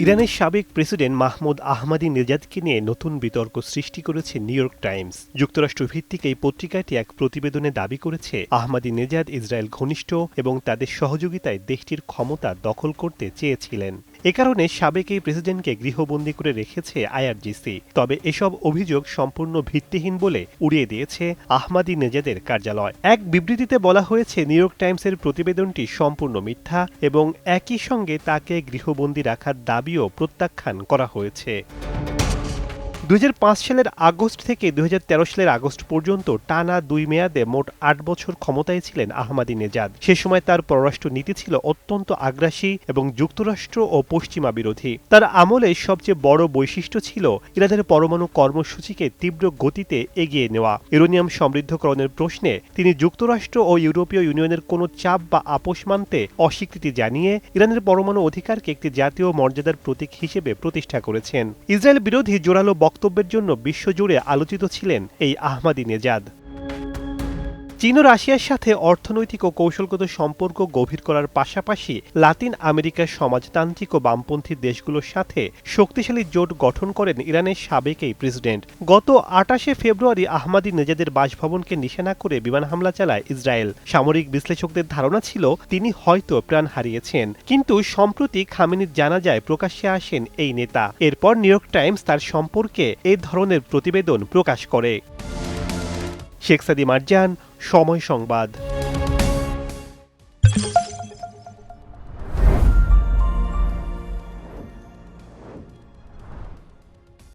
ইরানের সাবেক president Mahmoud আহমাদিনেজাদকে নিয়ে নতুন বিতর্ক সৃষ্টি করেছে নিউ ইয়র্ক টাইমস। যুক্তরাষ্ট্রভিত্তিক এই পত্রিকাটি এক প্রতিবেদনে দাবি করেছে আহমাদিনেজাদ ইসরায়েল ঘনিষ্ঠ এবং তাদের সহযোগিতায় দেশটির ক্ষমতা দখল করতে চেয়েছিলেন। এ কারণে সাবেক এই প্রেসিডেন্টকে গৃহবন্দী করে রেখেছে আইআরজিসি। তবে এসব অভিযোগ সম্পূর্ণ ভিত্তিহীন বলে উড়িয়ে দিয়েছে আহমাদিনেজাদের কার্যালয়। এক বিবৃতিতে বলা হয়েছে, নিউ ইয়র্ক টাইমসের প্রতিবেদনটি সম্পূর্ণ মিথ্যা এবং একই সঙ্গে তাকে গৃহবন্দী রাখার দাবিও প্রত্যাখ্যান করা হয়েছে। 2005 সালের আগস্ট থেকে 2013 সালের আগস্ট পর্যন্ত টানা 2 মেয়াদে মোট 8 বছর ক্ষমতায় ছিলেন আহমাদিনেজাদ। সে সময় তার পররাষ্ট্র নীতি ছিল অত্যন্ত আগ্রাসী এবং যুক্তরাষ্ট্র ও পশ্চিমা বিরোধী। তার আমলে সবচেয়ে বড় বৈশিষ্ট্য ছিল ইরানের পরমাণু কর্মসূচিকে তীব্র গতিতে এগিয়ে নেওয়া। ইউরেনিয়াম সমৃদ্ধকরণের প্রশ্নে তিনি যুক্তরাষ্ট্র ও ইউরোপীয় ইউনিয়নের কোনো চাপ বা আপোষ মানতে অস্বীকৃতি জানিয়ে ইরানের পরমাণু অধিকারকে একটি জাতীয় মর্যাদার প্রতীক হিসেবে প্রতিষ্ঠা করেছেন। ইসরায়েল বিরোধী জোরালো বক্তব্যের জন্য বিশ্বজুড়ে আলোচিত ছিলেন এই আহমাদিনেজাদ। চীন ও রাশিয়ার সাথে অর্থনৈতিক ও কৌশলগত সম্পর্ক গভীর করার পাশাপাশি লাতিন আমেরিকার সমাজতান্ত্রিক ও বামপন্থী দেশগুলোর সাথে শক্তিশালী জোট গঠন করেন ইরানের সাবেক এই প্রেসিডেন্ট। গত 28 ফেব্রুয়ারি আহমাদিনেজাদের বাসভবনকে নিশানা করে বিমান হামলা চালায় ইসরায়েল। সামরিক বিশ্লেষকদের ধারণা ছিল তিনি হয়তো প্রাণ হারিয়েছেন, কিন্তু সম্প্রতি খামেনির জানাজায় প্রকাশ্যে আসেন এই নেতা। এরপর নিউ ইয়র্ক টাইমস তার সম্পর্কে এ ধরনের প্রতিবেদন প্রকাশ করে। শেখ সাদি মারজান, সময় সংবাদ।